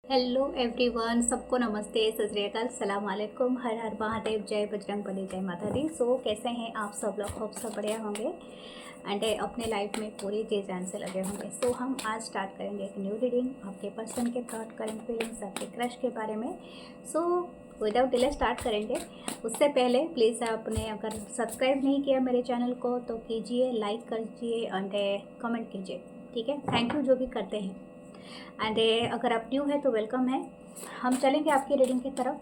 Hello everyone, सबको नमस्ते, सत श्री अकाल, सलाम अलैकुम, हर हर महादेव, जय बजरंगबली, जय माता दी। सो कैसे हैं आप सब लोग? होप सब बढ़िया होंगे एंड अपने लाइफ में पूरी जी जान से लगे होंगे। सो हम आज स्टार्ट करेंगे एक न्यू रीडिंग आपके पर्सन के थॉट, करंट फीलिंग्स, आपके क्रश के बारे में। सो विदाउट डिले स्टार्ट करेंगे। उससे पहले प्लीज़ आपने अगर सब्सक्राइब नहीं किया मेरे चैनल को तो कीजिए, लाइक कीजिए एंड कमेंट कीजिए, ठीक है? थैंक यू जो भी करते हैं। एंड अगर आप न्यू है तो वेलकम है। हम चलेंगे आपकी रीडिंग की तरफ।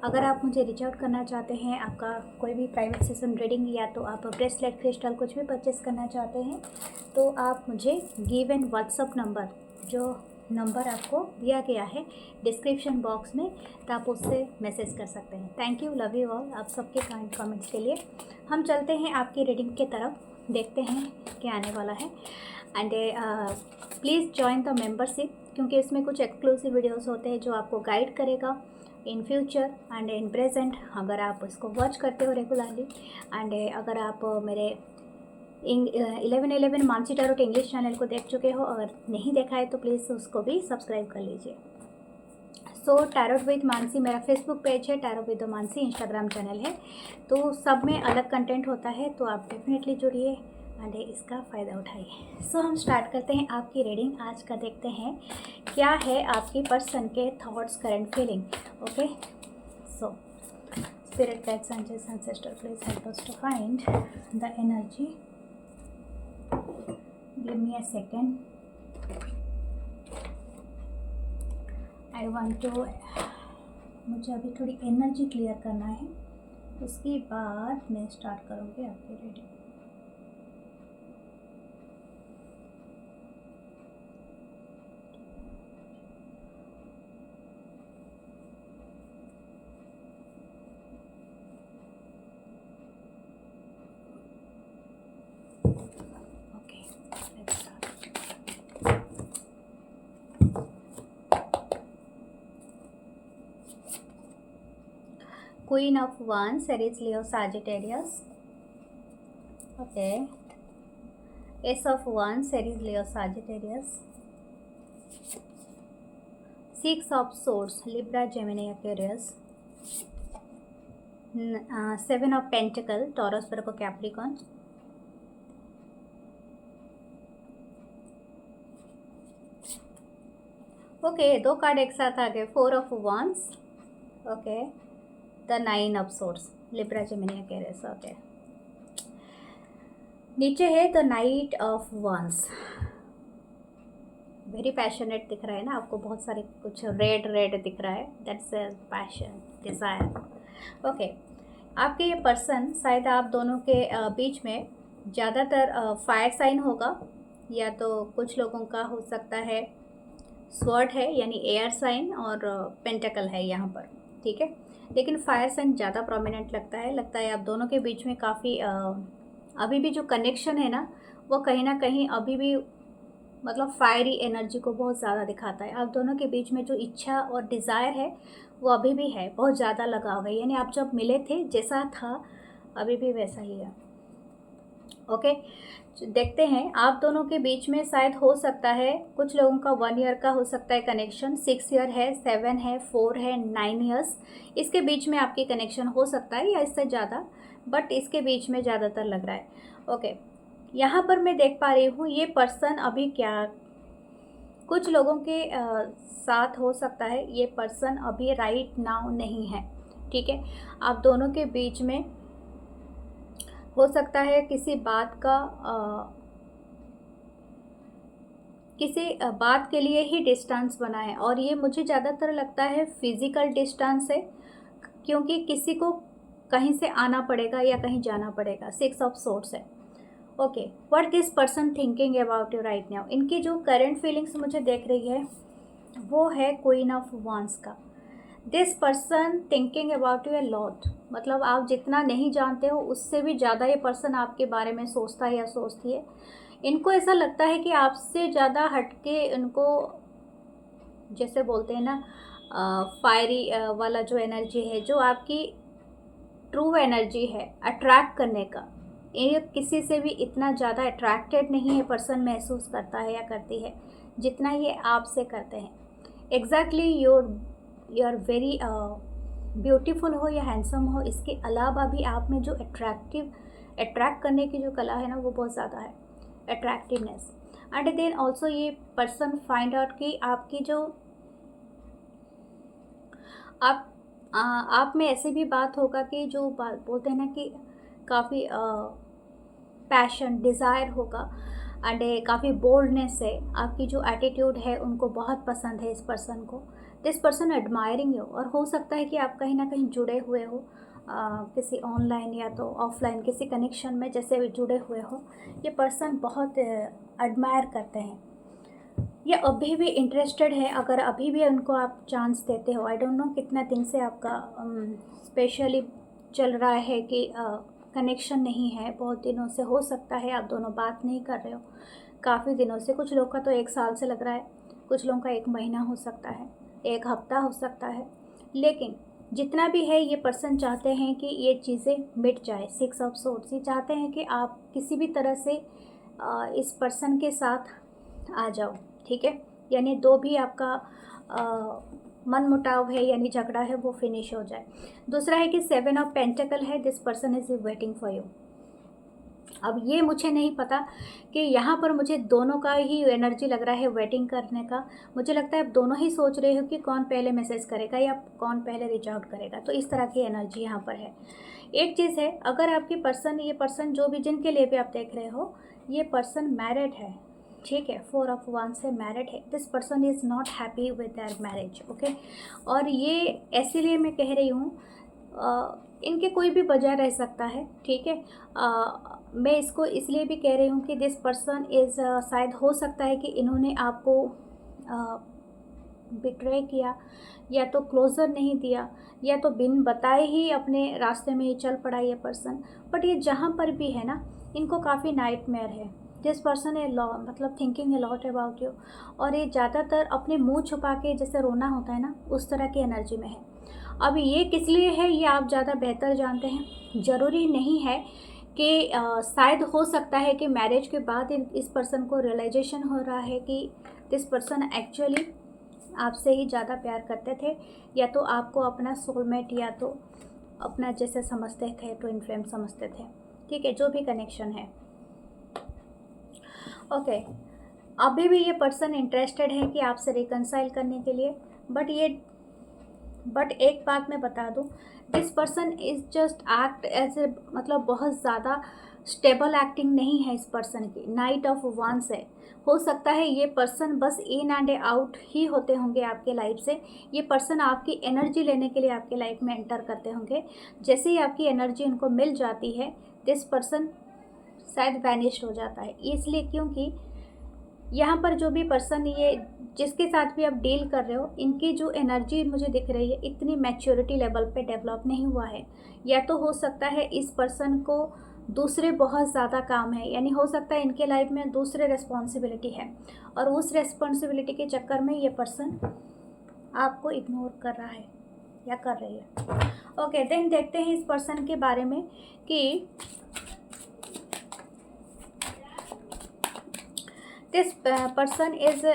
अगर आप मुझे रीच आउट करना चाहते हैं, आपका कोई भी प्राइवेट सेशन रीडिंग, या तो आप ब्रेसलेट, क्रिस्टल कुछ भी परचेस करना चाहते हैं, तो आप मुझे गिव एंड व्हाट्सअप नंबर, जो नंबर आपको दिया गया है डिस्क्रिप्शन बॉक्स में, तो आप उससे मैसेज कर सकते हैं। Thank you, love you all, आप सबके काइंड कमेंट्स के लिए। हम चलते हैं आपकी रीडिंग की तरफ, देखते हैं क्या आने वाला है। And please join the membership, क्योंकि इसमें कुछ एक्सक्लूसिव वीडियोस होते हैं जो आपको गाइड करेगा in future and in present, अगर आप उसको वॉच करते हो रेगुलरली। एंड अगर आप मेरे 1111 मानसी टैरोट इंग्लिश चैनल को देख चुके हो, अगर नहीं देखा है तो प्लीज़ उसको भी सब्सक्राइब कर लीजिए। सो टैरोट विद मानसी मेरा फेसबुक पेज है, tarot with Mansi Instagram channel है, तो सब में अलग कंटेंट होता है, तो आप डेफिनेटली जुड़िए एंड इसका फ़ायदा उठाइए। सो हम स्टार्ट करते हैं आपकी रीडिंग आज का। देखते हैं क्या है आपकी पर्सन के thoughts, current feeling. Okay, so spirit guides, angels, ancestor, please help us to find the energy. Give me a second, I want to, मुझे अभी थोड़ी एनर्जी क्लियर करना है, उसके बाद मैं स्टार्ट करूँगी आपकी reading. Okay, let's start. Queen of Wands, Aries, Leo, Sagittarius. Okay. Ace of Wands, Aries, Leo, Sagittarius. Six of Swords, Libra, Gemini, Aquarius. Seven of Pentacles, Taurus, Virgo, Capricorn. Okay, दो card एक साथ आ गए। Four of वांस, okay, the nine of source, Libra, Gemini, Aquarius. Okay, नीचे है the night of वांस। Very passionate दिख रहा है ना आपको, बहुत सारे कुछ रेड रेड दिख रहा है, दैट्स पैशन, डिज़ायर। ओके, आपके ये पर्सन, शायद आप दोनों के बीच में ज़्यादातर फायर साइन होगा, या तो कुछ लोगों का हो सकता है स्वॉर्ड है, यानी एयर साइन, और पेंटेकल है यहाँ पर, ठीक है। लेकिन फायर साइन ज़्यादा प्रोमिनेंट लगता है आप दोनों के बीच में काफ़ी अभी भी जो कनेक्शन है ना, वो कहीं ना कहीं अभी भी मतलब फायरी एनर्जी को बहुत ज़्यादा दिखाता है। आप दोनों के बीच में जो इच्छा और डिज़ायर है वो अभी भी है, बहुत ज़्यादा लगाव है, यानी आप जब मिले थे जैसा था अभी भी वैसा ही है। ओके, देखते हैं आप दोनों के बीच में शायद हो सकता है कुछ लोगों का 1 ईयर का हो सकता है कनेक्शन, 6 ईयर है, 7 है, 4 है, 9 ईयर्स, इसके बीच में आपकी कनेक्शन हो सकता है, या इससे ज़्यादा, बट इसके बीच में ज़्यादातर लग रहा है। ओके, यहाँ पर मैं देख पा रही हूँ ये पर्सन अभी क्या, कुछ लोगों के साथ हो सकता है ये पर्सन अभी राइट नाउ नहीं है, ठीक है। आप दोनों के बीच में हो सकता है किसी बात का किसी बात के लिए ही डिस्टेंस बना है, और ये मुझे ज़्यादातर लगता है फिजिकल डिस्टेंस है, क्योंकि किसी को कहीं से आना पड़ेगा या कहीं जाना पड़ेगा। 6 ऑफ सोर्स है। Okay, what this person thinking about you right now, इनकी जो करंट फीलिंग्स मुझे देख रही है वो है क्वीन ऑफ वांस का। This person thinking about you a lot, मतलब आप जितना नहीं जानते हो उससे भी ज़्यादा ये पर्सन आपके बारे में सोचता है या सोचती है। इनको ऐसा लगता है कि आपसे ज़्यादा हटके इनको, जैसे बोलते हैं ना फायरी वाला जो एनर्जी है, जो आपकी ट्रू एनर्जी है अट्रैक्ट करने का, ये किसी से भी इतना ज़्यादा अट्रैक्टेड नहीं है पर्सन महसूस करता है या करती है जितना ये आपसे करते हैं। एग्जैक्टली you're वेरी ब्यूटीफुल हो या हैंडसम हो, इसके अलावा भी आप में जो अट्रैक्ट करने की जो कला है ना, वो बहुत ज़्यादा है, अट्रैक्टिवनेस। एंड देन ऑल्सो ये पर्सन फाइंड आउट कि आपकी जो आप में ऐसी भी बात होगा कि जो बात बोलते हैं ना कि काफ़ी पैशन डिज़ायर होगा, एंड काफ़ी बोल्डनेस है, आपकी जो एटीट्यूड है उनको बहुत पसंद है इस पर्सन को। दिस पर्सन एडमायरिंग यू, और हो सकता है कि आप कहीं ना कहीं जुड़े हुए हो किसी ऑनलाइन या तो ऑफलाइन किसी कनेक्शन में जैसे जुड़े हुए हो। ये पर्सन बहुत एडमायर करते हैं, ये अभी भी इंटरेस्टेड है, अगर अभी भी उनको आप चांस देते हो। आई डोंट नो कितना दिन से आपका स्पेशली चल रहा है कि कनेक्शन नहीं है, बहुत दिनों से हो सकता है आप दोनों बात नहीं कर रहे हो काफ़ी दिनों से। कुछ लोग का तो 1 साल से लग रहा है, कुछ लोगों का 1 महीना हो सकता है, 1 हफ्ता हो सकता है। लेकिन जितना भी है, ये पर्सन चाहते हैं कि ये चीज़ें मिट जाए। 6 ऑफ सोर्ड्स, ये चाहते हैं कि आप किसी भी तरह से इस पर्सन के साथ आ जाओ, ठीक है। यानी दो भी आपका मन मुटाव है यानी झगड़ा है वो फिनिश हो जाए। दूसरा है कि 7 ऑफ पेंटिकल है, this person is waiting for you. अब ये मुझे नहीं पता कि यहाँ पर मुझे दोनों का ही एनर्जी लग रहा है वेटिंग करने का। मुझे लगता है आप दोनों ही सोच रहे हो कि कौन पहले मैसेज करेगा या कौन पहले रीच आउट करेगा, तो इस तरह की एनर्जी यहाँ पर है। एक चीज़ है, अगर आपकी पर्सन, ये पर्सन जो भी जिनके लिए भी आप देख रहे हो, ये पर्सन मैरिड है, ठीक है, 4 ऑफ वांड से मैरिड है। This person is not happy with their marriage, okay. और ये इसीलिए मैं कह रही हूँ, इनके कोई भी वजह रह सकता है, ठीक है। मैं इसको इसलिए भी कह रही हूँ कि दिस पर्सन इज़ शायद हो सकता है कि इन्होंने आपको बिट्रे किया, या तो क्लोज़र नहीं दिया, या तो बिन बताए ही अपने रास्ते में ही चल पड़ा ये पर्सन। बट ये जहाँ पर भी है ना, इनको काफ़ी नाइटमेयर है। दिस पर्सन है मतलब thinking a lot about you, और ये ज़्यादातर अपने मुंह छुपा के जैसे रोना होता है ना, उस तरह की एनर्जी में है। अब ये किस लिए है ये आप ज़्यादा बेहतर जानते हैं। ज़रूरी नहीं है कि शायद हो सकता है कि मैरिज के बाद इस पर्सन को रियलाइजेशन हो रहा है कि दिस पर्सन एक्चुअली आपसे ही ज़्यादा प्यार करते थे, या तो आपको अपना सोलमेट या तो अपना जैसे समझते थे, ट्विन फ्लेम समझते थे, ठीक है, जो भी कनेक्शन है, ओके। अभी भी ये पर्सन इंटरेस्टेड है कि आपसे रिकंसाइल करने के लिए, बट एक बात मैं बता दूं, this person is just act as a, मतलब बहुत ज़्यादा स्टेबल एक्टिंग नहीं है इस पर्सन की। नाइट ऑफ वांड्स है, हो सकता है ये पर्सन बस इन एंड आउट ही होते होंगे आपके लाइफ से। ये पर्सन आपकी एनर्जी लेने के लिए आपके लाइफ में एंटर करते होंगे। जैसे ही आपकी एनर्जी उनको मिल जाती है, दिस पर्सन शायद वैनिश्ड हो जाता है। इसलिए क्योंकि यहाँ पर जो भी पर्सन, ये जिसके साथ भी आप डील कर रहे हो, इनकी जो एनर्जी मुझे दिख रही है इतनी मैच्योरिटी लेवल पे डेवलप नहीं हुआ है। या तो हो सकता है इस पर्सन को दूसरे बहुत ज़्यादा काम है, यानी हो सकता है इनके लाइफ में दूसरे रिस्पॉन्सिबिलिटी है, और उस रिस्पॉन्सिबिलिटी के चक्कर में ये पर्सन आपको इग्नोर कर रहा है या कर रही है। ओके, देन देखते हैं इस पर्सन के बारे में कि दिस पर्सन इज़,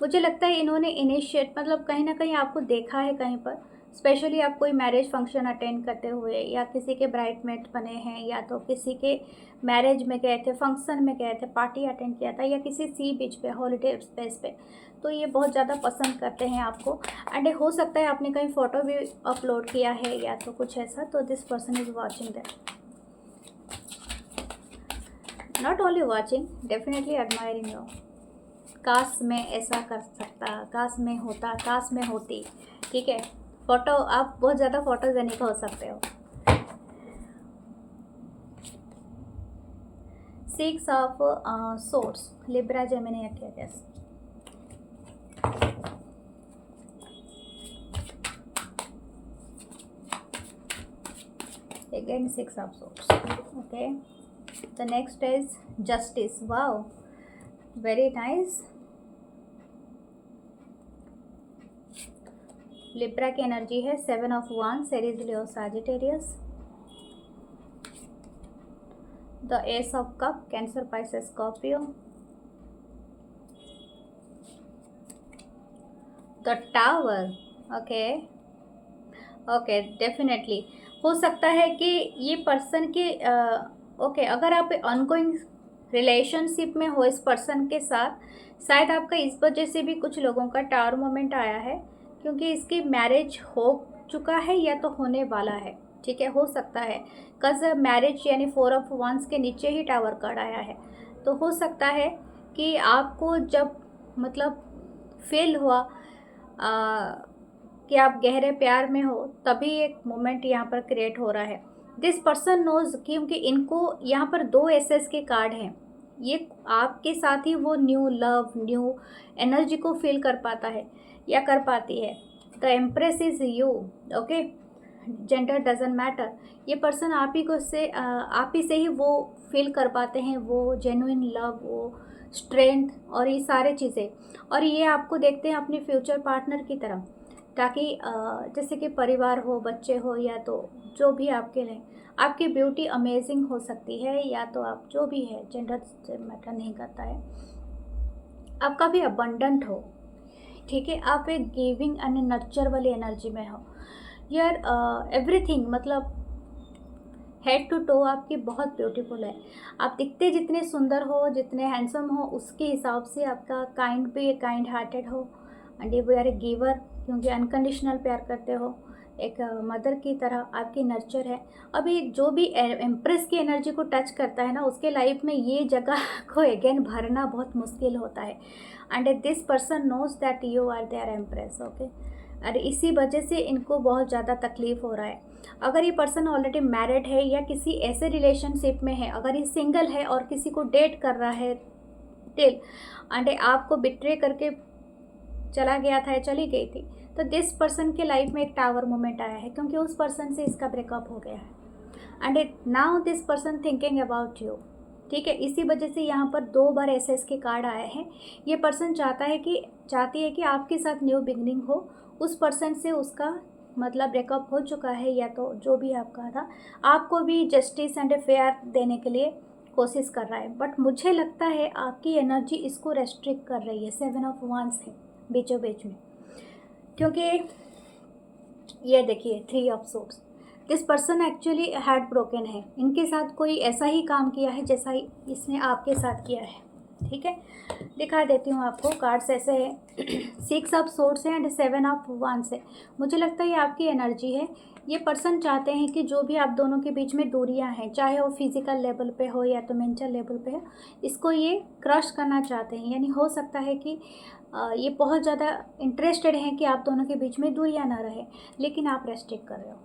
मुझे लगता है इन्होंने इनिशिएट, मतलब कहीं ना कहीं आपको देखा है कहीं पर, स्पेशली आप कोई मैरिज फंक्शन अटेंड करते हुए, या किसी के ब्राइडमेड बने हैं, या तो किसी के मैरिज में गए थे, फंक्शन में गए थे, पार्टी अटेंड किया था, या किसी सी बीच पे हॉलीडे स्पेस पे, तो ये बहुत ज़्यादा पसंद करते हैं आपको। एंड हो सकता है आपने कहीं फ़ोटो भी अपलोड किया है या तो कुछ ऐसा, तो this person is watching that, not only watching, definitely admiring you. काश मैं ऐसा कर सकता, काश मैं होता, काश मैं होती, ठीक है। फ़ोटो, आप बहुत ज़्यादा फोटोजेनिक हो सकते हो। 6 of swords, Libra Gemini Aquarius. Again 6 of swords, okay. The next is justice. Wow, very nice. Libra की एनर्जी है 7 of wands, Aries, Leo, Sagittarius. The S of cup, cancer, Pisces, Scorpio. The tower. Okay. Okay, definitely हो सकता है कि ये person के okay, अगर आप ऑनगोइंग रिलेशनशिप में हो इस पर्सन के साथ, शायद आपका इस वजह से भी कुछ लोगों का टावर मोमेंट आया है, क्योंकि इसकी मैरिज हो चुका है या तो होने वाला है। ठीक है, हो सकता है, कज मैरिज यानी 4 ऑफ वांस के नीचे ही टावर कार्ड आया है। तो हो सकता है कि आपको जब मतलब फील हुआ कि आप गहरे प्यार में हो, तभी एक मोमेंट यहाँ पर क्रिएट हो रहा है। दिस पर्सन नोज, क्योंकि इनको यहाँ पर 2 एसेस के कार्ड हैं, ये आपके साथ ही वो न्यू लव, न्यू एनर्जी को फील कर पाता है या कर पाती है। The empress is you. Okay, gender doesn't matter. ये पर्सन आप ही को से आप ही से ही वो फील कर पाते हैं, वो जेन्युइन लव, वो स्ट्रेंथ और ये सारे चीज़ें। और ये आपको देखते हैं अपने फ्यूचर पार्टनर की तरह, ताकि जैसे कि परिवार हो, बच्चे हो, या तो जो भी आपके लिए आपकी ब्यूटी अमेजिंग हो सकती है, या तो आप जो भी है, जेंडर से मैटर नहीं करता है, आपका भी अबंडेंट हो। ठीक है, आप एक गिविंग एंड नर्चर वाली एनर्जी में हो। यार एवरीथिंग मतलब हेड टू टो आपकी बहुत ब्यूटीफुल है। आप दिखते जितने सुंदर हो, जितने हैंडसम हो, उसके हिसाब से आपका काइंड भी काइंड हार्टेड हो, and you are a giver, क्योंकि अनकंडीशनल प्यार करते हो, एक मदर की तरह आपकी नर्चर है। अभी जो भी एम्प्रेस की एनर्जी को टच करता है ना, उसके लाइफ में ये जगह को अगेन भरना बहुत मुश्किल होता है। And this person knows that you are their empress. Okay, और इसी वजह से इनको बहुत ज़्यादा तकलीफ़ हो रहा है। अगर ये पर्सन ऑलरेडी मैरिड है या किसी ऐसे रिलेशनशिप में है, अगर ये सिंगल है और किसी को डेट कर रहा है टिल, एंड आपको बिट्रे करके चला गया था या चली गई थी, तो दिस पर्सन के लाइफ में एक टावर मोमेंट आया है, क्योंकि उस पर्सन से इसका ब्रेकअप हो गया है। And it now this person thinking about you. ठीक है, इसी वजह से यहाँ पर 2 बार एसएस के कार्ड आए हैं। ये पर्सन चाहती है कि आपके साथ न्यू बिगनिंग हो। उस पर्सन से उसका मतलब ब्रेकअप हो चुका है, या तो जो भी आपका था, आपको भी जस्टिस एंड फेयर देने के लिए कोशिश कर रहा है। बट मुझे लगता है आपकी एनर्जी इसको रेस्ट्रिक्ट कर रही है। 7 ऑफ वांस है बीचों बीच में, क्योंकि ये देखिए 3 of swords. This person actually heart broken है। इनके साथ कोई ऐसा ही काम किया है जैसा ही इसने आपके साथ किया है। ठीक है, दिखा देती हूँ आपको। कार्ड्स ऐसे है 6 ऑफ सोर्ड्स है एंड 7 ऑफ वांस है। मुझे लगता है ये आपकी एनर्जी है। ये पर्सन चाहते हैं कि जो भी आप दोनों के बीच में दूरियां हैं, चाहे वो फिजिकल लेवल पे हो या तो मेंटल लेवल पे हो, इसको ये क्रश करना चाहते हैं। यानी हो सकता है कि ये बहुत ज़्यादा इंटरेस्टेड हैं कि आप दोनों के बीच में दूरियां ना रहे, लेकिन आप रेस्ट्रिक्ट कर रहे हो।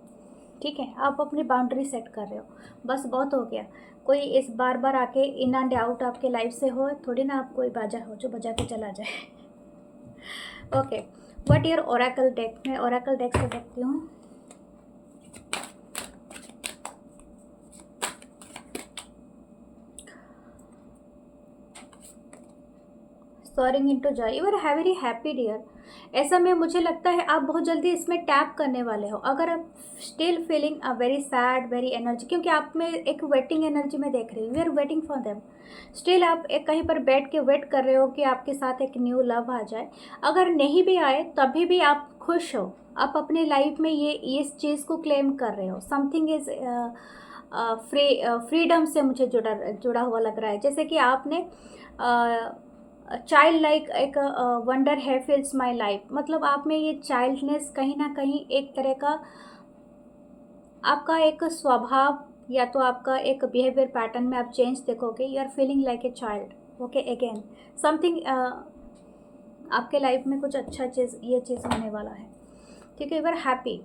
ठीक है, आप अपनी बाउंड्री सेट कर रहे हो। बस बहुत हो गया। कोई इस बार बार आके इन एंड आउट आपके लाइफ से हो, थोड़ी ना आप कोई बाजा हो जो बजा के चला जाए। Okay, what your oracle deck. मैं ओरेकल डेक से देखती हूँ। Soaring into joy, you are very happy dear. ऐसा में मुझे लगता है आप बहुत जल्दी इसमें टैप करने वाले हो। अगर आप still feeling a very sad, very energy, क्योंकि आप में एक वेटिंग एनर्जी में देख रही हूँ, we are waiting for them. Still आप एक कहीं पर बैठ के वेट कर रहे हो कि आपके साथ एक न्यू लव आ जाए। अगर नहीं भी आए तभी भी आप खुश हो। आप अपने लाइफ में ये इस चीज़ को क्लेम कर रहे हो। समथिंग इज़ फ्रीडम से मुझे जुड़ा हुआ लग रहा है। जैसे कि आपने चाइल्ड लाइक एक वंडर है फिल्स माई लाइफ, मतलब आप में ये चाइल्डनेस कहीं ना कहीं एक तरह का आपका एक स्वभाव या तो आपका एक बिहेवियर पैटर्न में आप चेंज देखोगे। You are feeling like a child. Okay, again something आपके लाइफ में कुछ अच्छा चीज़, ये चीज़ होने वाला है। ठीक है, you are happy.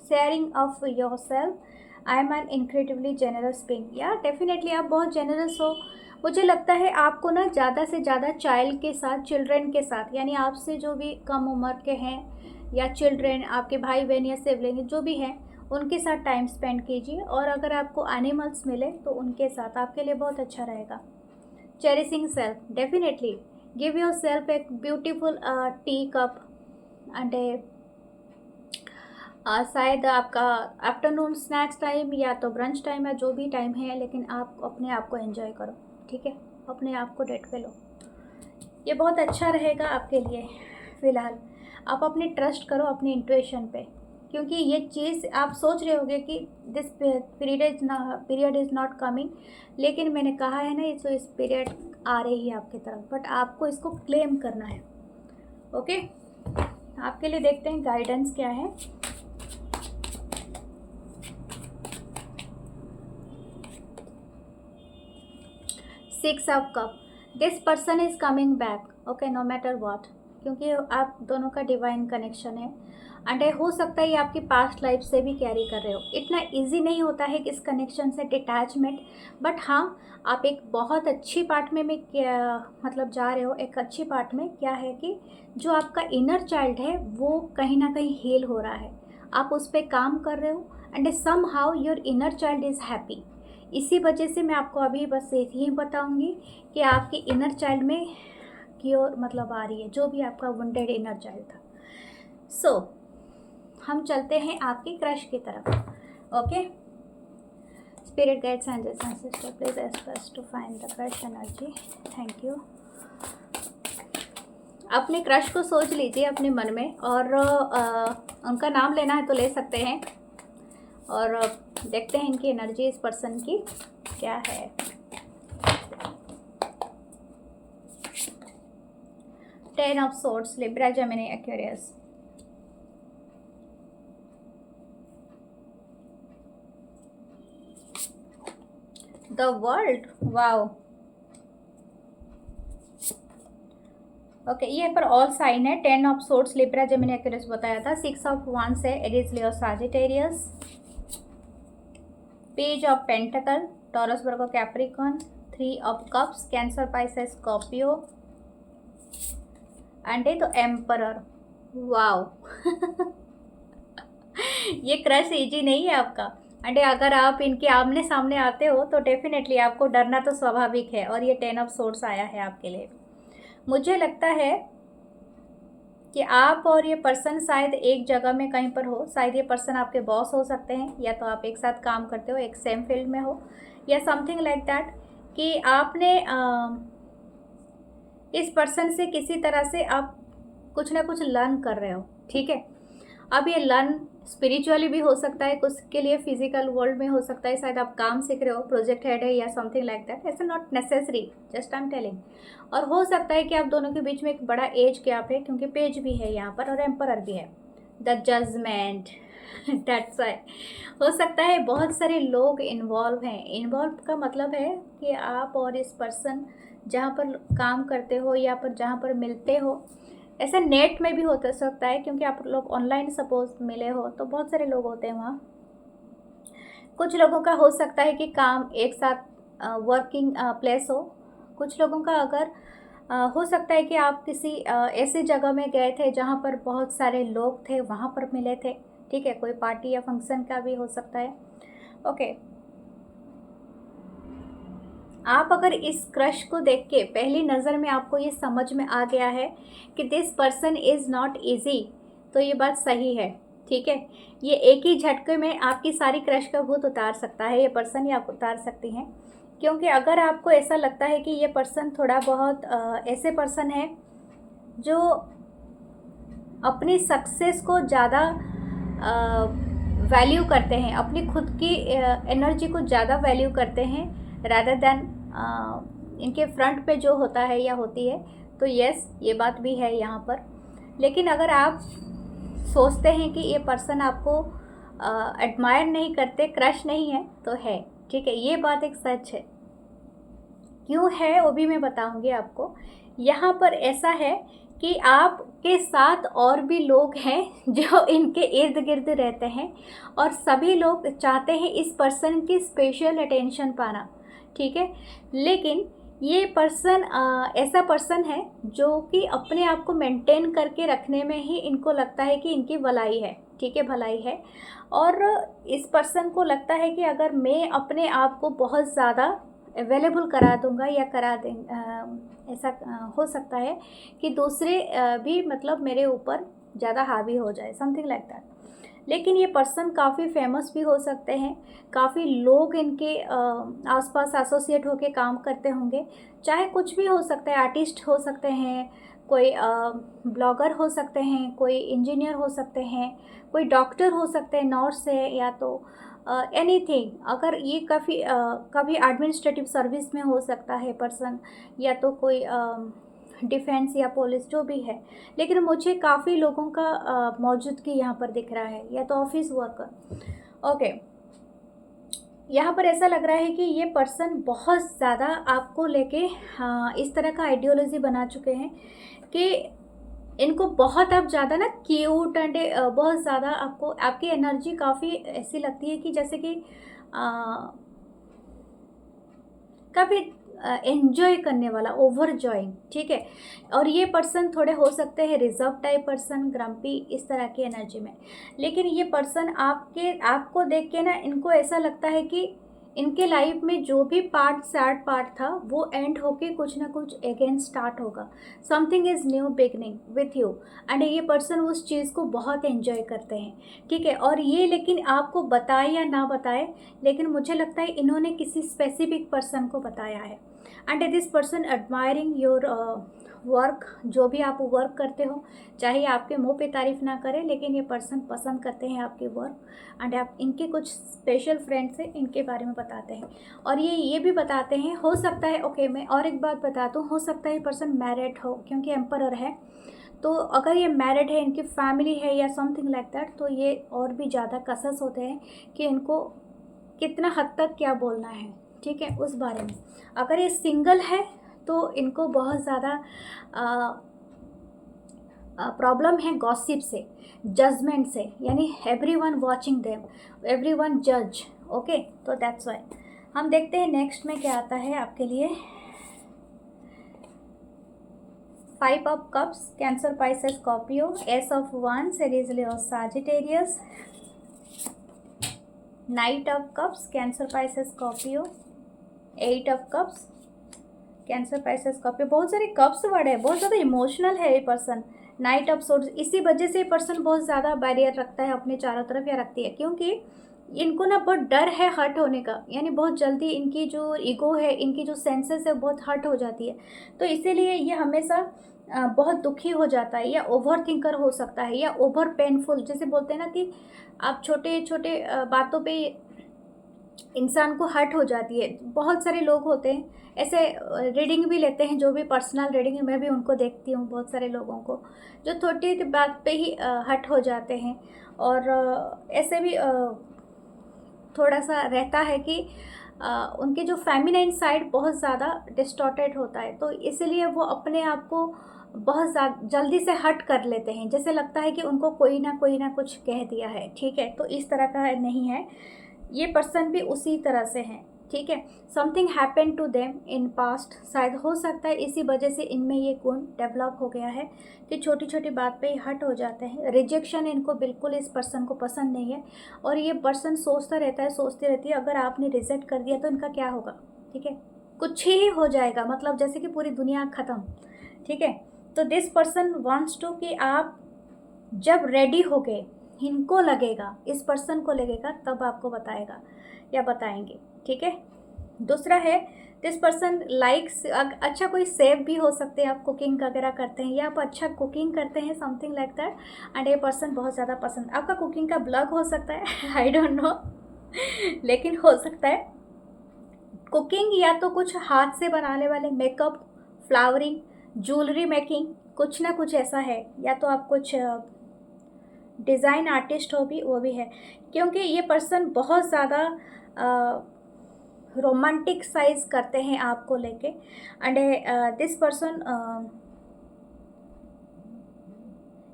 Sharing of your self, I am an incredibly generous being. या डेफिनेटली आप बहुत जेनरस हो। मुझे लगता है आपको ना ज़्यादा से ज़्यादा चाइल्ड के साथ, चिल्ड्रेन के साथ, यानी आपसे जो भी कम उम्र के हैं या चिल्ड्रेन, आपके भाई बहन या सिबलिंग जो भी हैं, उनके साथ टाइम स्पेंड कीजिए। और अगर आपको एनिमल्स मिले तो उनके साथ आपके लिए बहुत अच्छा रहेगा। Cherishing self, definitely give your self एक ब्यूटीफुल टी कप एंड ए शायद आपका आफ्टरनून स्नैक्स टाइम या तो ब्रंच टाइम है, जो भी टाइम है, लेकिन आप अपने आप को एंजॉय करो। ठीक है, अपने आप को डेट पे लो। ये बहुत अच्छा रहेगा आपके लिए। फ़िलहाल आप अपनी ट्रस्ट करो अपनी इंट्यूशन पे, क्योंकि ये चीज़ आप सोच रहे होगे कि this period is not coming, लेकिन मैंने कहा है ना, ये इस पीरियड आ रही है आपकी तरफ, बट आपको इसको क्लेम करना है। ओके, आपके लिए देखते हैं गाइडेंस क्या है। Six of cup, this person is coming back, okay, no matter what, क्योंकि आप दोनों का डिवाइन कनेक्शन है। एंड हो सकता है ये आपकी पास्ट लाइफ से भी कैरी कर रहे हो। इतना इजी नहीं होता है कि इस कनेक्शन से डिटैचमेंट, बट हाँ, आप एक बहुत अच्छी पार्ट में क्या मतलब जा रहे हो। एक अच्छी पार्ट में क्या है कि जो आपका इनर चाइल्ड है वो कहीं ना कहीं हील हो रहा है, आप उस पर काम कर रहे हो, and somehow your inner child is happy. इसी वजह से मैं आपको अभी बस यही बताऊंगी कि आपके इनर चाइल्ड में क्योर मतलब आ रही है, जो भी आपका वुंडेड इनर चाइल्ड था। सो हम चलते हैं आपकी क्रश की तरफ। Okay, spirit guides angels and sister, please help us to find the crush energy. Thank you. अपने क्रश को सोच लीजिए अपने मन में, और उनका नाम लेना है तो ले सकते हैं, और देखते हैं इनकी एनर्जी इस पर्सन की क्या है। Ten of swords, Libra, Gemini, Aquarius. The world, wow, okay, ये पर ऑल साइन है। Ten of swords, Libra, Gemini, Aquarius बताया था। सिक्स ऑफ wands है, Aries, Leo, Sagittarius. Page of pentacle, taurus, Virgo, Capricorn. Three of cups, cancer, Pisces, Scorpio. And ये तो emperor, wow. ये crush easy नहीं है आपका। एंड अगर आप इनके आमने सामने आते हो तो डेफिनेटली आपको डरना तो स्वाभाविक है, और ये टेन ऑफ सोर्ड्स आया है आपके लिए। मुझे लगता है कि आप और ये पर्सन शायद एक जगह में कहीं पर हो। शायद ये पर्सन आपके बॉस हो सकते हैं, या तो आप एक साथ काम करते हो, एक सेम फील्ड में हो, या समथिंग लाइक दैट, कि आपने इस पर्सन से किसी तरह से आप कुछ ना कुछ लर्न कर रहे हो। ठीक है, अब ये लर्न स्पिरिचुअली भी हो सकता है, कुछ के लिए फिजिकल वर्ल्ड में हो सकता है। शायद आप काम सीख रहे हो, प्रोजेक्ट हेड है या समथिंग लाइक दैट, ऐसा not necessary, just I am telling. और हो सकता है कि आप दोनों के बीच में एक बड़ा एज गैप है, क्योंकि पेज भी है यहाँ पर और एम्परर भी है, द जजमेंट। दैट्स वाई हो सकता है बहुत सारे लोग इन्वॉल्व हैं। इन्वॉल्व का मतलब है कि आप और इस पर्सन जहाँ पर काम करते हो या पर जहाँ पर मिलते हो, ऐसा नेट में भी हो सकता है, क्योंकि आप लोग ऑनलाइन सपोज मिले हो तो बहुत सारे लोग होते हैं वहाँ। कुछ लोगों का हो सकता है कि काम एक साथ वर्किंग प्लेस हो। कुछ लोगों का अगर हो सकता है कि आप किसी ऐसी जगह में गए थे जहाँ पर बहुत सारे लोग थे, वहाँ पर मिले थे। ठीक है, कोई पार्टी या फंक्शन का भी हो सकता है। ओके, आप अगर इस क्रश को देख के पहली नज़र में आपको ये समझ में आ गया है कि this person is not easy, तो ये बात सही है। ठीक है, ये एक ही झटके में आपकी सारी क्रश का भूत उतार सकता है, ये पर्सन ही आप उतार सकती हैं। क्योंकि अगर आपको ऐसा लगता है कि ये पर्सन थोड़ा बहुत ऐसे पर्सन है जो अपनी सक्सेस को ज़्यादा वैल्यू करते हैं, अपनी खुद की एनर्जी को ज़्यादा वैल्यू करते हैं रादर देन इनके फ्रंट पे जो होता है या होती है, तो यस, ये बात भी है यहाँ पर। लेकिन अगर आप सोचते हैं कि ये पर्सन आपको एडमायर नहीं करते, क्रश नहीं है, तो है। ठीक है, ये बात एक सच है। क्यों है वो भी मैं बताऊंगी आपको। यहाँ पर ऐसा है कि आपके साथ और भी लोग हैं जो इनके इर्द गिर्द रहते हैं, और सभी लोग चाहते हैं इस पर्सन की स्पेशल अटेंशन पाना। ठीक है, लेकिन ये पर्सन ऐसा पर्सन है जो कि अपने आप को मेंटेन करके रखने में ही इनको लगता है कि इनकी भलाई है। ठीक है, भलाई है। और इस पर्सन को लगता है कि अगर मैं अपने आप को बहुत ज़्यादा अवेलेबल करा दूंगा या करा दें, ऐसा हो सकता है कि दूसरे भी मतलब मेरे ऊपर ज़्यादा हावी हो जाए, समथिंग लाइक दैट। लेकिन ये पर्सन काफ़ी फेमस भी हो सकते हैं, काफ़ी लोग इनके आसपास एसोसिएट होके काम करते होंगे, चाहे कुछ भी हो सकता है, आर्टिस्ट हो सकते हैं, कोई ब्लॉगर हो सकते हैं, कोई इंजीनियर हो सकते हैं, कोई डॉक्टर हो सकते हैं, नर्स है, या तो एनीथिंग। अगर ये कभी एडमिनिस्ट्रेटिव सर्विस में हो सकता है पर्सन, या तो कोई डिफेंस या पुलिस, जो भी है। लेकिन मुझे काफ़ी लोगों का मौजूदगी यहाँ पर दिख रहा है, या तो ऑफिस वर्कर। ओके, यहाँ पर ऐसा लग रहा है कि ये पर्सन बहुत ज़्यादा आपको लेके इस तरह का आइडियोलॉजी बना चुके हैं कि इनको बहुत अब ज़्यादा ना क्यूट एंड बहुत ज़्यादा आपको, आपकी एनर्जी काफ़ी ऐसी लगती है कि जैसे कि काफ़ी एन्जॉय करने वाला, ओवर जॉइंग, ठीक है। और ये पर्सन थोड़े हो सकते हैं रिजर्व टाइप पर्सन, ग्रम्पी, इस तरह की एनर्जी में। लेकिन ये पर्सन आपको देख के ना, इनको ऐसा लगता है कि इनके लाइफ में जो भी सैड पार्ट था वो एंड होके कुछ ना कुछ अगेन स्टार्ट होगा। Something is new beginning with you, and ये पर्सन उस चीज़ को बहुत एंजॉय करते हैं, ठीक है। और ये लेकिन आपको बताए या ना बताए, लेकिन मुझे लगता है इन्होंने किसी स्पेसिफिक पर्सन को बताया है। And this person admiring your work, जो भी आप वर्क करते हो, चाहे आपके मुंह पे तारीफ़ ना करें, लेकिन ये पर्सन पसंद करते हैं आपके वर्क। एंड आप इनके कुछ स्पेशल फ्रेंड्स हैं, इनके बारे में बताते हैं। और ये भी बताते हैं, हो सकता है, ओके मैं और एक बात बताता हूँ, हो सकता है ये पर्सन मैरिड हो, क्योंकि एम्परर है। तो अगर ये मैरिड है, इनकी फैमिली है या समथिंग लाइक दैट, तो ये और भी ज़्यादा कसस होते हैं कि इनको कितना हद तक क्या बोलना है, ठीक है, उस बारे में। अगर ये सिंगल है तो इनको बहुत ज़्यादा प्रॉब्लम है गॉसिप से, जजमेंट से, यानी एवरीवन वाचिंग देम, एवरीवन जज। ओके, तो दैट्स वाई। हम देखते हैं नेक्स्ट में क्या आता है आपके लिए। 5 of cups, cancer, Pisces, Scorpio. S of wands, Aries, Leo, Sagittarius. Night of cups, cancer, Pisces, Scorpio. 8 of cups, cancer, Pisces, Scorpio. बहुत सारे कप्स वर्ड है, बहुत ज़्यादा इमोशनल है ये पर्सन। नाइट ऑफ सोर्ड्स, इसी वजह से ये पर्सन बहुत ज़्यादा बैरियर रखता है अपने चारों तरफ, या रखती है, क्योंकि इनको ना बहुत डर है हर्ट होने का, यानी बहुत जल्दी इनकी जो ईगो है, इनकी जो सेंसेस है, बहुत हर्ट हो जाती है। तो इसीलिए ये हमेशा बहुत दुखी हो जाता है, या ओवर थिंकर हो सकता है, या ओवर पेनफुल, जैसे बोलते हैं ना कि आप छोटे छोटे बातों पे इंसान को हर्ट हो जाती है। बहुत सारे लोग होते हैं ऐसे, रीडिंग भी लेते हैं, जो भी पर्सनल रीडिंग मैं भी उनको देखती हूँ, बहुत सारे लोगों को जो छोटी बात पे ही हर्ट हो जाते हैं। और ऐसे भी थोड़ा सा रहता है कि उनके जो फेमिनाइन साइड बहुत ज़्यादा डिस्टॉर्टेड होता है, तो इसलिए वो अपने आप को बहुत जल्दी से हर्ट कर लेते हैं, जैसे लगता है कि उनको कोई ना कुछ कह दिया है, ठीक है। तो इस तरह का नहीं है, ये पर्सन भी उसी तरह से हैं, ठीक है। Something happen to them in past, शायद हो सकता है इसी वजह से इनमें ये गुण डेवलप हो गया है कि छोटी छोटी बात पे हर्ट हो जाते हैं। रिजेक्शन इनको बिल्कुल इस पर्सन को पसंद नहीं है, और ये पर्सन सोचता रहता है, सोचती रहती है, अगर आपने रिजेक्ट कर दिया तो इनका क्या होगा, ठीक है, कुछ ही हो जाएगा, मतलब जैसे कि पूरी दुनिया ख़त्म, ठीक है। तो दिस पर्सन वांट्स टू कि आप जब रेडी हो गए, इनको लगेगा, इस पर्सन को लगेगा, तब आपको बताएगा या बताएंगे, ठीक है। दूसरा है, दिस पर्सन लाइक्स, अच्छा कोई सेफ भी हो सकते हैं, आप कुकिंग वगैरह करते हैं या आप अच्छा कुकिंग करते हैं, समथिंग लाइक दैट, एंड ये पर्सन बहुत ज़्यादा पसंद, आपका कुकिंग का ब्लॉग हो सकता है, आई डोंट नो, लेकिन हो सकता है कुकिंग, या तो कुछ हाथ से बनाने वाले, मेकअप, फ्लावरिंग, ज्वेलरी मेकिंग, कुछ ना कुछ ऐसा है, या तो आप कुछ डिज़ाइन आर्टिस्ट हो भी, वो भी है, क्योंकि ये पर्सन बहुत ज़्यादा रोमांटिक साइज करते हैं आपको लेके। एंड दिस पर्सन,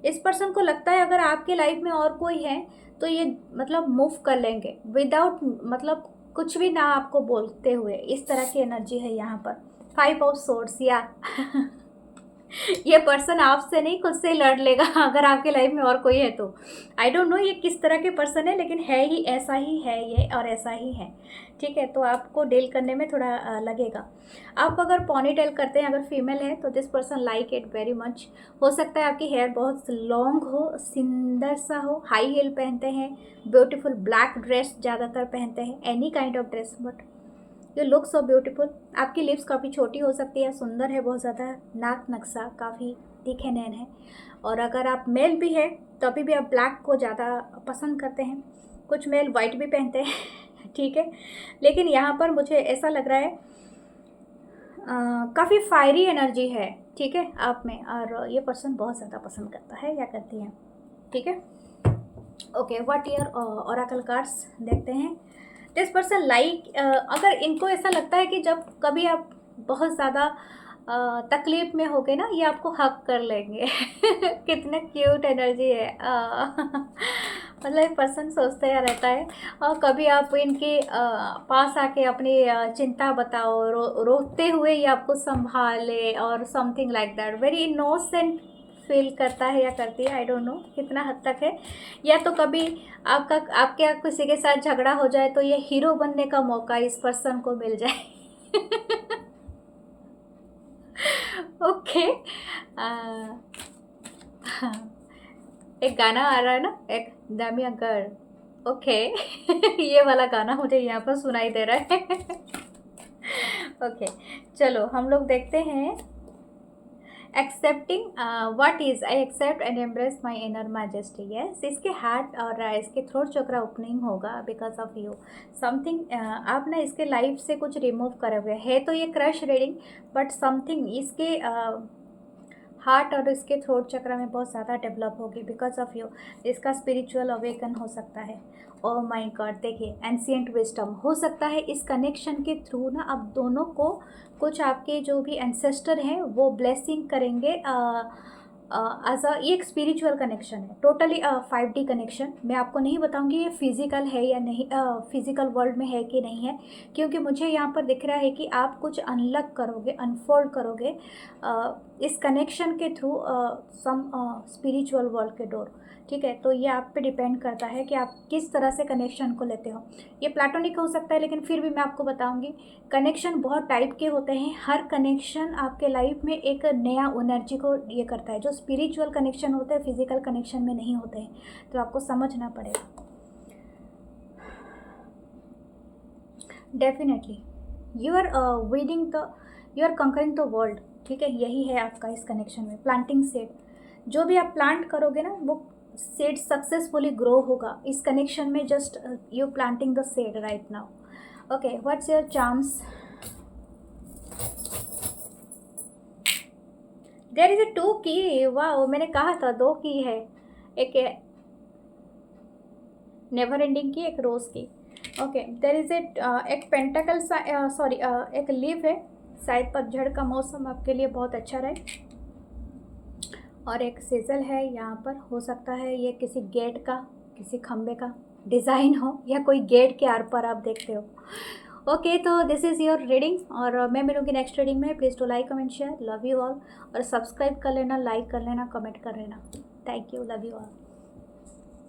इस पर्सन को लगता है अगर आपके लाइफ में और कोई है तो ये मतलब मूव कर लेंगे विदाउट, मतलब कुछ भी ना आपको बोलते हुए, इस तरह की एनर्जी है यहाँ पर। 5 ऑफ सोर्ड्स, या ये पर्सन आपसे नहीं खुद से ही लड़ लेगा अगर आपके लाइफ में और कोई है तो। आई डोंट नो ये किस तरह के पर्सन है, लेकिन है ही ऐसा ही है ये, और ऐसा ही है। ठीक है, तो आपको डील करने में थोड़ा लगेगा। आप अगर पॉनी टेल करते हैं, अगर फीमेल है तो this person like it very much. हो सकता है आपकी हेयर बहुत लॉन्ग हो, सुंदर सा हो, हाई हील पहनते हैं, ब्यूटीफुल ब्लैक ड्रेस ज़्यादातर पहनते हैं, any kind of dress, but you look so beautiful. आपकी लिप्स काफ़ी छोटी हो सकती है, सुंदर है बहुत ज़्यादा, नाक नक्शा काफ़ी तीखे नैन है। और अगर आप मेल भी है तो अभी भी आप ब्लैक को ज़्यादा पसंद करते हैं। कुछ मेल वाइट भी पहनते हैं ठीक है, लेकिन यहाँ पर मुझे ऐसा लग रहा है काफ़ी फायरी एनर्जी है, ठीक है, आप में, और ये पर्सन बहुत ज़्यादा पसंद करता है या करती हैं। ठीक है, okay, what year Oracle cards देखते हैं। दिस पर्सन लाइक, अगर इनको ऐसा लगता है कि जब कभी आप बहुत ज़्यादा तकलीफ में होगे ना, ये आपको हक कर लेंगे कितने क्यूट एनर्जी है मतलब एक पर्सन सोचते या रहता है, और कभी आप इनके पास आके अपनी चिंता बताओ, रोते हुए ये आपको संभाले, और something like that, very innocent feel करता है या करती है। आई डोंट नो कितना हद तक है। या तो कभी आपके किसी के साथ झगड़ा हो जाए तो ये हीरो बनने का मौका इस पर्सन को मिल जाए ओके, एक गाना आ रहा है ना, एक दामिया गर्ल, ओके ये वाला गाना मुझे यहाँ पर सुनाई दे रहा है ओके, चलो हम लोग देखते हैं। Accepting what is, I accept and embrace my inner majesty. Yes, इसके हार्ट और इसके थ्रोट चक्रा ओपनिंग होगा बिकॉज ऑफ यू। समथिंग आप ना इसके लाइफ से कुछ रिमूव करे हुए है, तो ये क्रश रीडिंग, बट समथिंग इसके हार्ट और इसके थ्रोट चक्र में बहुत ज़्यादा डेवलप होगी बिकॉज ऑफ यू। इसका स्पिरिचुअल अवेकन हो सकता है। ओह माय गॉड, देखिए एंशिएंट विजडम हो सकता है इस कनेक्शन के थ्रू ना, अब दोनों को कुछ आपके जो भी एंसेस्टर हैं वो ब्लेसिंग करेंगे। एज ये एक स्पिरिचुअल कनेक्शन है, टोटली 5D कनेक्शन। मैं आपको नहीं बताऊंगी ये फिजिकल है या नहीं, फिजिकल वर्ल्ड में है कि नहीं है, क्योंकि मुझे यहाँ पर दिख रहा है कि आप कुछ अनलॉक करोगे, अनफोल्ड करोगे इस कनेक्शन के थ्रू सम स्पिरिचुअल वर्ल्ड के डोर। ठीक है, तो ये आप पे डिपेंड करता है कि आप किस तरह से कनेक्शन को लेते हो। ये प्लेटोनिक हो सकता है, लेकिन फिर भी मैं आपको बताऊंगी कनेक्शन बहुत टाइप के होते हैं। हर कनेक्शन आपके लाइफ में एक नया एनर्जी को ये करता है। जो स्पिरिचुअल कनेक्शन होते हैं फिजिकल कनेक्शन में नहीं होते हैं, तो आपको समझना पड़ेगा। Definitely you are weeding the, you are conquering the world. ठीक है, यही है आपका इस कनेक्शन में। प्लांटिंग सीड, जो भी आप प्लांट करोगे ना वो सीड सक्सेसफुली ग्रो होगा इस कनेक्शन में। Just you planting the seed right now. Okay, what's your chance. There is a 2 key, वाह, मैंने कहा था 2 की है, एक नेवर एंडिंग की, एक रोज की। ओके, देयर इज ए एक पेंटाकल, सॉरी एक लीफ है, शायद पतझड़ का मौसम आपके लिए बहुत अच्छा रहे। और एक सिजल है यहाँ पर, हो सकता है ये किसी गेट का, किसी खंबे का डिज़ाइन हो, या कोई गेट के आर पर आप देखते हो। ओके, तो दिस इज़ योर रीडिंग, और मैं मिलूँगी नेक्स्ट रीडिंग में। Please to like comment share, love you all, और सब्सक्राइब कर लेना, लाइक कर लेना, कमेंट कर लेना। Thank you, love you all.